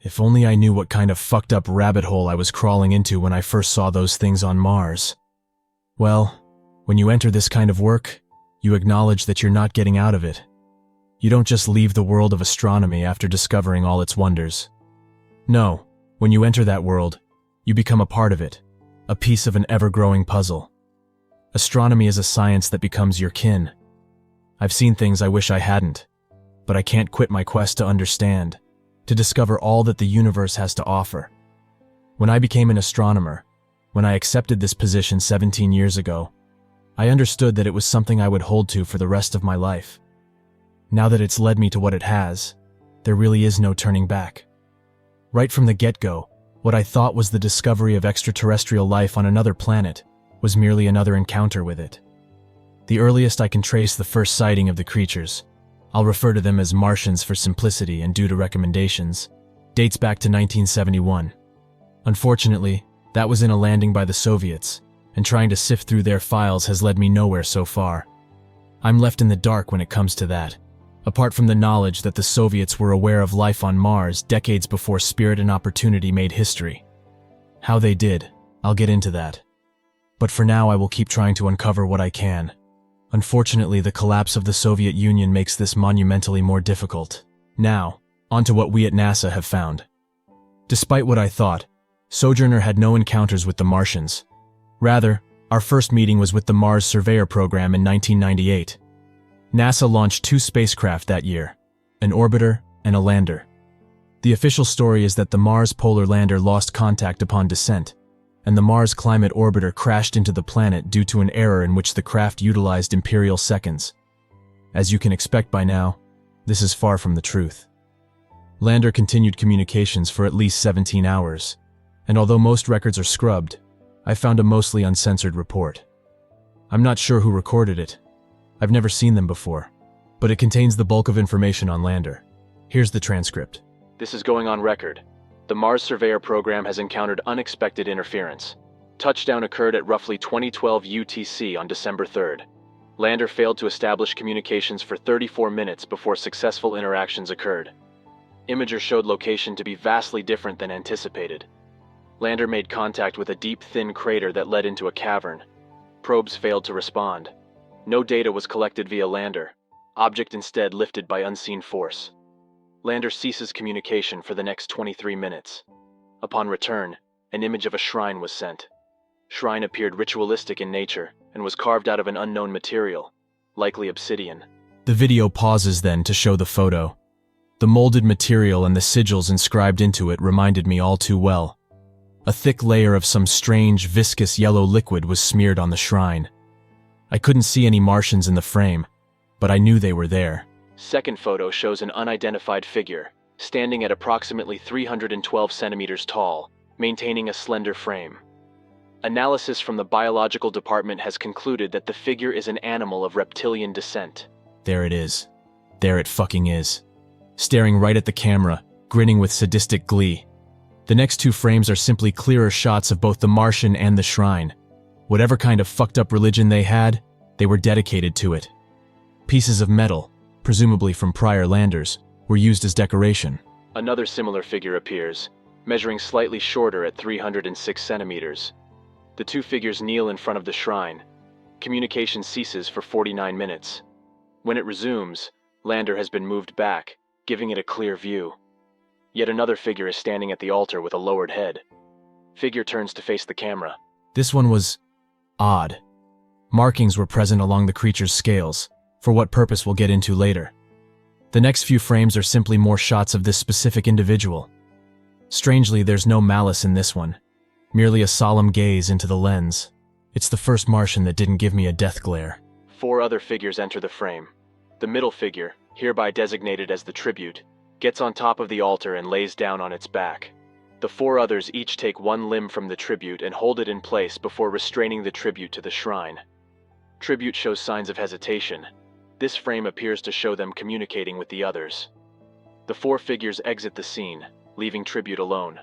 If only I knew what kind of fucked up rabbit hole I was crawling into when I first saw those things on Mars. Well, when you enter this kind of work, you acknowledge that you're not getting out of it. You don't just leave the world of astronomy after discovering all its wonders. No, when you enter that world, you become a part of it, a piece of an ever-growing puzzle. Astronomy is a science that becomes your kin. I've seen things I wish I hadn't, but I can't quit my quest to understand, to discover all that the universe has to offer. When I became an astronomer, when I accepted this position 17 years ago, I understood that it was something I would hold to for the rest of my life. Now that it's led me to what it has, there really is no turning back. Right from the get-go, what I thought was the discovery of extraterrestrial life on another planet was merely another encounter with it. The earliest I can trace the first sighting of the creatures, I'll refer to them as Martians for simplicity and due to recommendations, dates back to 1971. Unfortunately, that was in a landing by the Soviets, and trying to sift through their files has led me nowhere so far. I'm left in the dark when it comes to that, apart from the knowledge that the Soviets were aware of life on Mars decades before Spirit and Opportunity made history. How they did, I'll get into that. But for now I will keep trying to uncover what I can. Unfortunately, the collapse of the Soviet Union makes this monumentally more difficult. Now, onto what we at NASA have found. Despite what I thought, Sojourner had no encounters with the Martians. Rather, our first meeting was with the Mars Surveyor program in 1998. NASA launched 2 spacecraft that year, an orbiter and a lander. The official story is that the Mars Polar Lander lost contact upon descent, and the Mars Climate Orbiter crashed into the planet due to an error in which the craft utilized imperial seconds. As you can expect by now, this is far from the truth. Lander continued communications for at least 17 hours, and although most records are scrubbed, I found a mostly uncensored report. I'm not sure who recorded it. I've never seen them before, but it contains the bulk of information on Lander. Here's the transcript. This is going on record. The Mars Surveyor program has encountered unexpected interference. Touchdown occurred at roughly 2012 UTC on December 3rd. Lander failed to establish communications for 34 minutes before successful interactions occurred. Imager showed location to be vastly different than anticipated. Lander made contact with a deep, thin crater that led into a cavern. Probes failed to respond. No data was collected via Lander. Object instead lifted by unseen force. Lander ceases communication for the next 23 minutes. Upon return, an image of a shrine was sent. Shrine appeared ritualistic in nature and was carved out of an unknown material, likely obsidian. The video pauses then to show the photo. The molded material and the sigils inscribed into it reminded me all too well. A thick layer of some strange, viscous yellow liquid was smeared on the shrine. I couldn't see any Martians in the frame, but I knew they were there. Second photo shows an unidentified figure, standing at approximately 312 centimeters tall, maintaining a slender frame. Analysis from the biological department has concluded that the figure is an animal of reptilian descent. There it is. There it fucking is. Staring right at the camera, grinning with sadistic glee. The next 2 frames are simply clearer shots of both the Martian and the shrine. Whatever kind of fucked up religion they had, they were dedicated to it. Pieces of metal, presumably from prior landers, were used as decoration. Another similar figure appears, measuring slightly shorter at 306 centimeters. The 2 figures kneel in front of the shrine. Communication ceases for 49 minutes. When it resumes, Lander has been moved back, giving it a clear view. Yet another figure is standing at the altar with a lowered head. Figure turns to face the camera. This one was odd. Markings were present along the creature's scales, for what purpose we'll get into later. The next few frames are simply more shots of this specific individual. Strangely, there's no malice in this one, merely a solemn gaze into the lens. It's the first Martian that didn't give me a death glare. 4 other figures enter the frame. The middle figure, hereby designated as the tribute, gets on top of the altar and lays down on its back. The 4 others each take 1 limb from the tribute and hold it in place before restraining the tribute to the shrine. Tribute shows signs of hesitation. This frame appears to show them communicating with the others. The 4 figures exit the scene, leaving tribute alone.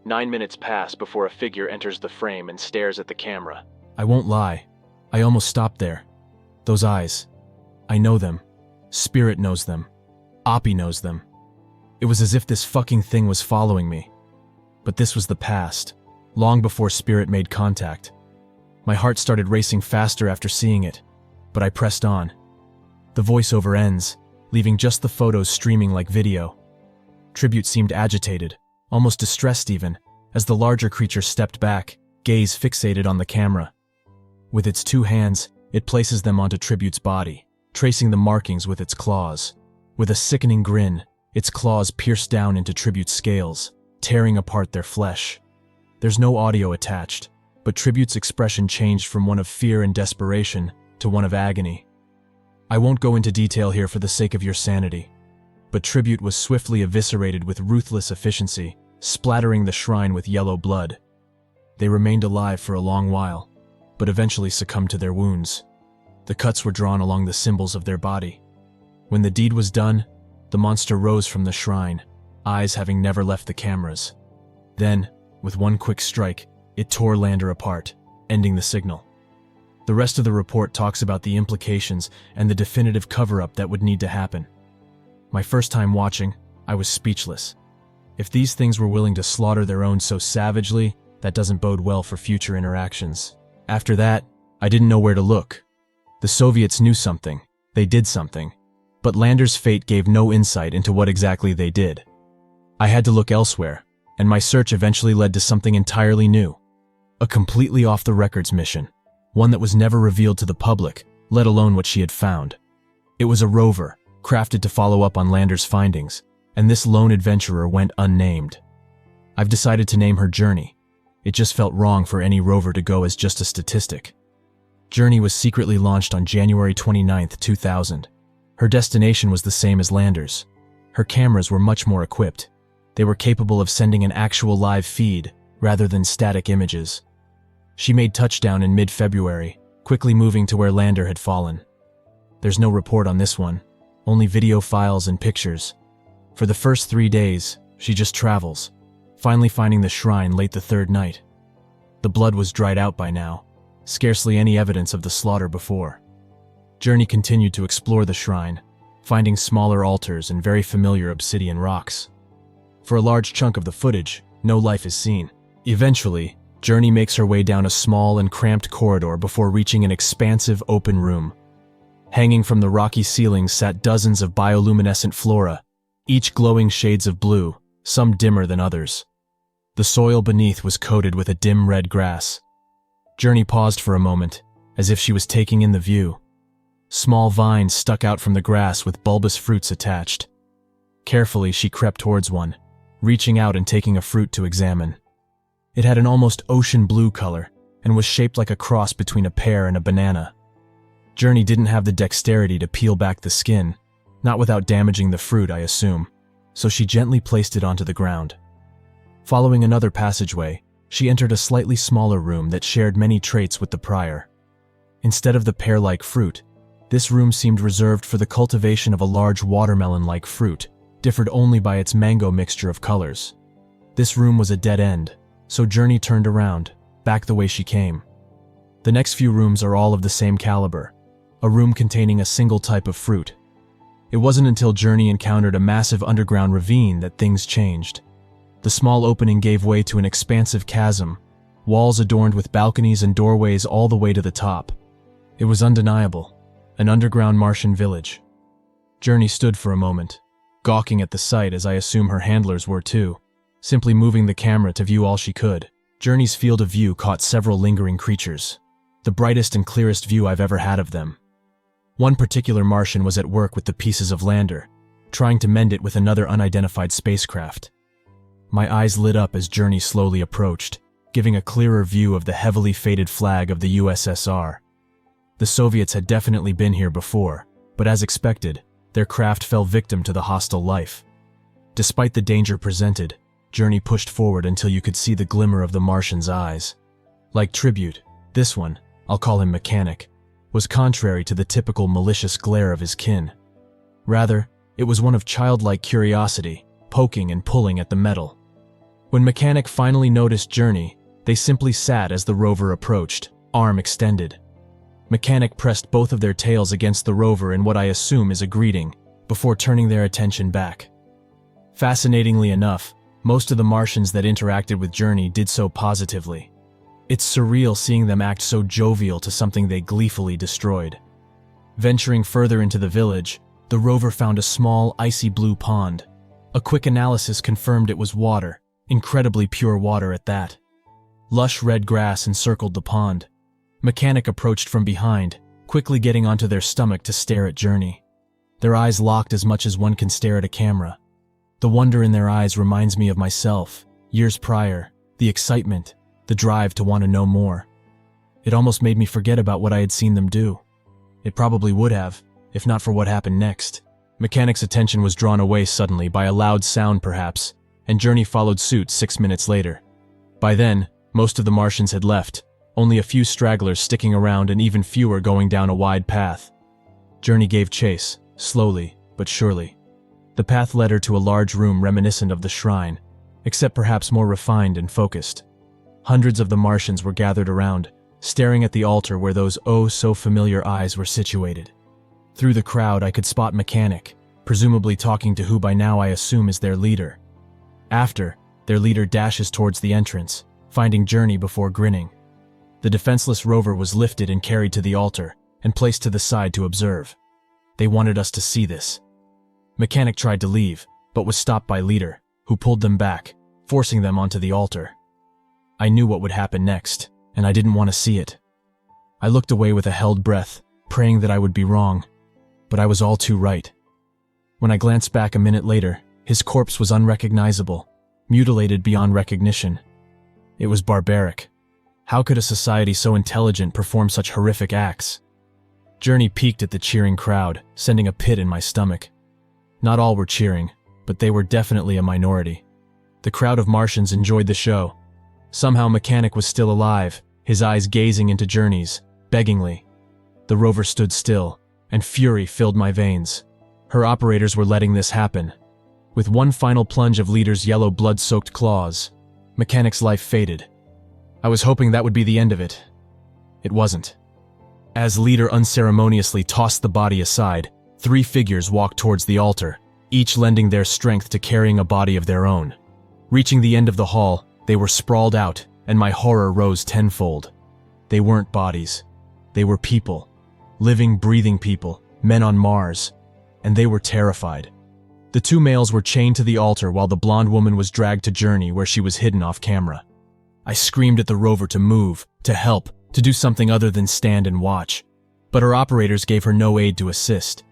9 minutes pass before a figure enters the frame and stares at the camera. I won't lie, I almost stopped there. Those eyes. I know them. Spirit knows them. Oppie knows them. It was as if this fucking thing was following me. But this was the past, long before Spirit made contact. My heart started racing faster after seeing it, but I pressed on. The voiceover ends, leaving just the photos streaming like video. Tribute seemed agitated, almost distressed even, as the larger creature stepped back, gaze fixated on the camera. With its two hands, it places them onto Tribute's body, tracing the markings with its claws. With a sickening grin, its claws pierce down into Tribute's scales, tearing apart their flesh. There's no audio attached, but Tribute's expression changed from one of fear and desperation to one of agony. I won't go into detail here for the sake of your sanity, but Tribute was swiftly eviscerated with ruthless efficiency, splattering the shrine with yellow blood. They remained alive for a long while, but eventually succumbed to their wounds. The cuts were drawn along the symbols of their body. When the deed was done, the monster rose from the shrine, eyes having never left the cameras. Then, with one quick strike, it tore Lander apart, ending the signal. The rest of the report talks about the implications and the definitive cover-up that would need to happen. My first time watching, I was speechless. If these things were willing to slaughter their own so savagely, that doesn't bode well for future interactions. After that, I didn't know where to look. The Soviets knew something, they did something, but Lander's fate gave no insight into what exactly they did. I had to look elsewhere, and my search eventually led to something entirely new. A completely off-the-records mission, one that was never revealed to the public, let alone what she had found. It was a rover, crafted to follow up on Lander's findings, and this lone adventurer went unnamed. I've decided to name her Journey. It just felt wrong for any rover to go as just a statistic. Journey was secretly launched on January 29, 2000. Her destination was the same as Lander's. Her cameras were much more equipped. They were capable of sending an actual live feed, rather than static images. She made touchdown in mid-February, quickly moving to where Lander had fallen. There's no report on this one, only video files and pictures. For the first 3 days, she just travels, finally finding the shrine late the third night. The blood was dried out by now, scarcely any evidence of the slaughter before. Journey continued to explore the shrine, finding smaller altars and very familiar obsidian rocks. For a large chunk of the footage, no life is seen. Eventually, Journey makes her way down a small and cramped corridor before reaching an expansive open room. Hanging from the rocky ceilings sat dozens of bioluminescent flora, each glowing shades of blue, some dimmer than others. The soil beneath was coated with a dim red grass. Journey paused for a moment, as if she was taking in the view. Small vines stuck out from the grass with bulbous fruits attached. Carefully, she crept towards one, reaching out and taking a fruit to examine. It had an almost ocean blue color and was shaped like a cross between a pear and a banana. Journey didn't have the dexterity to peel back the skin, not without damaging the fruit, I assume, so she gently placed it onto the ground. Following another passageway, she entered a slightly smaller room that shared many traits with the prior. Instead of the pear-like fruit, this room seemed reserved for the cultivation of a large watermelon-like fruit, differed only by its mango mixture of colors. This room was a dead end, so Journey turned around, back the way she came. The next few rooms are all of the same caliber, a room containing a single type of fruit. It wasn't until Journey encountered a massive underground ravine that things changed. The small opening gave way to an expansive chasm, walls adorned with balconies and doorways all the way to the top. It was undeniable, an underground Martian village. Journey stood for a moment, gawking at the sight as I assume her handlers were too, simply moving the camera to view all she could. Journey's field of view caught several lingering creatures, the brightest and clearest view I've ever had of them. One particular Martian was at work with the pieces of Lander, trying to mend it with another unidentified spacecraft. My eyes lit up as Journey slowly approached, giving a clearer view of the heavily faded flag of the USSR. The Soviets had definitely been here before, but as expected, their craft fell victim to the hostile life. Despite the danger presented, Journey pushed forward until you could see the glimmer of the Martian's eyes. Like Tribute, this one, I'll call him Mechanic, was contrary to the typical malicious glare of his kin. Rather, it was one of childlike curiosity, poking and pulling at the metal. When Mechanic finally noticed Journey, they simply sat as the rover approached, arm extended. Mechanic pressed both of their tails against the rover in what I assume is a greeting, before turning their attention back. Fascinatingly enough, most of the Martians that interacted with Journey did so positively. It's surreal seeing them act so jovial to something they gleefully destroyed. Venturing further into the village, the rover found a small, icy blue pond. A quick analysis confirmed it was water, incredibly pure water at that. Lush red grass encircled the pond. Mechanic approached from behind, quickly getting onto their stomach to stare at Journey. Their eyes locked as much as one can stare at a camera. The wonder in their eyes reminds me of myself, years prior, the excitement, the drive to want to know more. It almost made me forget about what I had seen them do. It probably would have, if not for what happened next. Mechanic's attention was drawn away suddenly by a loud sound perhaps, and Journey followed suit 6 minutes later. By then, most of the Martians had left, only a few stragglers sticking around and even fewer going down a wide path. Journey gave chase, slowly but surely. The path led her to a large room reminiscent of the shrine, except perhaps more refined and focused. Hundreds of the Martians were gathered around, staring at the altar where those oh-so-familiar eyes were situated. Through the crowd I could spot Mechanic, presumably talking to who by now I assume is their leader. After, their leader dashes towards the entrance, finding Journey before grinning. The defenseless rover was lifted and carried to the altar, and placed to the side to observe. They wanted us to see this. Mechanic tried to leave, but was stopped by leader, who pulled them back, forcing them onto the altar. I knew what would happen next, and I didn't want to see it. I looked away with a held breath, praying that I would be wrong, but I was all too right. When I glanced back a minute later, his corpse was unrecognizable, mutilated beyond recognition. It was barbaric. How could a society so intelligent perform such horrific acts? Journey peeked at the cheering crowd, sending a pit in my stomach. Not all were cheering, but they were definitely a minority. The crowd of Martians enjoyed the show. Somehow Mechanic was still alive, his eyes gazing into Journey's, beggingly. The rover stood still, and fury filled my veins. Her operators were letting this happen. With one final plunge of Leader's yellow blood-soaked claws, Mechanic's life faded. I was hoping that would be the end of it. It wasn't. As Leader unceremoniously tossed the body aside, 3 figures walked towards the altar, each lending their strength to carrying a body of their own. Reaching the end of the hall, they were sprawled out, and my horror rose tenfold. They weren't bodies. They were people. Living, breathing people, men on Mars. And they were terrified. The 2 males were chained to the altar while the blonde woman was dragged to Journey where she was hidden off camera. I screamed at the rover to move, to help, to do something other than stand and watch. But her operators gave her no aid to assist.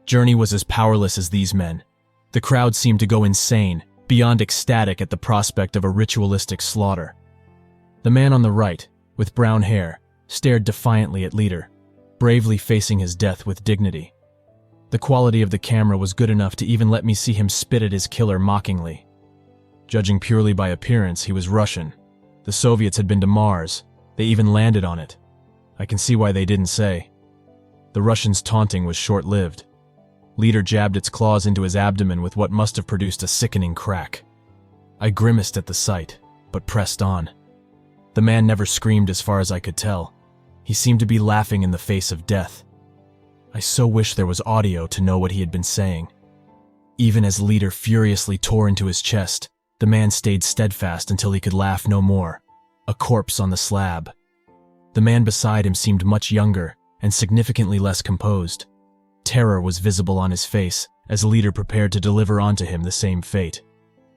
Journey was as powerless as these men. The crowd seemed to go insane, beyond ecstatic at the prospect of a ritualistic slaughter. The man on the right, with brown hair, stared defiantly at Leader, bravely facing his death with dignity. The quality of the camera was good enough to even let me see him spit at his killer mockingly. Judging purely by appearance, he was Russian. The Soviets had been to Mars. They even landed on it. I can see why they didn't say. The Russians' taunting was short-lived. Leader jabbed its claws into his abdomen with what must have produced a sickening crack. I grimaced at the sight, but pressed on. The man never screamed as far as I could tell. He seemed to be laughing in the face of death. I so wish there was audio to know what he had been saying. Even as Leader furiously tore into his chest, the man stayed steadfast until he could laugh no more, a corpse on the slab. The man beside him seemed much younger and significantly less composed. Terror was visible on his face as Leader prepared to deliver onto him the same fate.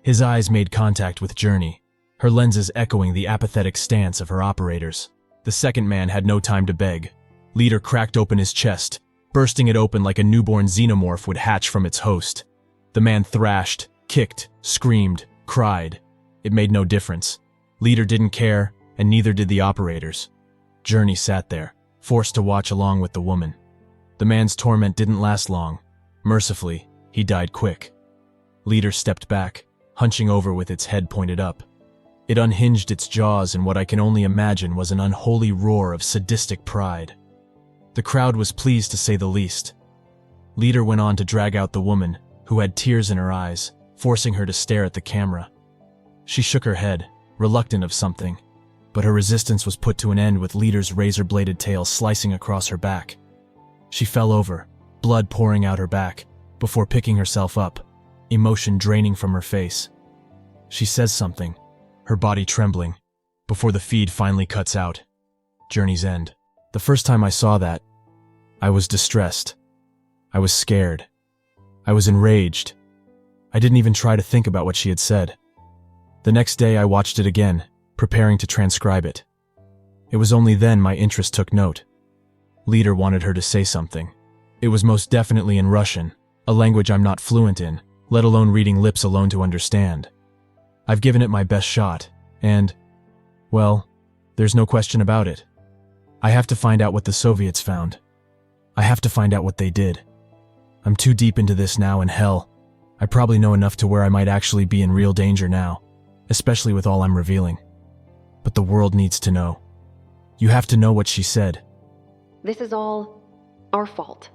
His eyes made contact with Journey, her lenses echoing the apathetic stance of her operators. The second man had no time to beg. Leader cracked open his chest, bursting it open like a newborn xenomorph would hatch from its host. The man thrashed, kicked, screamed, cried. It made no difference. Leader didn't care, and neither did the operators. Journey sat there, forced to watch along with the woman. The man's torment didn't last long. Mercifully, he died quick. Leader stepped back, hunching over with its head pointed up. It unhinged its jaws in what I can only imagine was an unholy roar of sadistic pride. The crowd was pleased to say the least. Leader went on to drag out the woman, who had tears in her eyes, forcing her to stare at the camera. She shook her head, reluctant of something, but her resistance was put to an end with Leader's razor-bladed tail slicing across her back. She fell over, blood pouring out her back, before picking herself up, emotion draining from her face. She says something, her body trembling, before the feed finally cuts out. Journey's end. The first time I saw that, I was distressed. I was scared. I was enraged. I didn't even try to think about what she had said. The next day I watched it again, preparing to transcribe it. It was only then my interest took note. Leader wanted her to say something. It was most definitely in Russian, a language I'm not fluent in, let alone reading lips alone to understand. I've given it my best shot, and, well, there's no question about it. I have to find out what the Soviets found. I have to find out what they did. I'm too deep into this now, and hell, I probably know enough to where I might actually be in real danger now, especially with all I'm revealing. But the world needs to know. You have to know what she said. This is all our fault.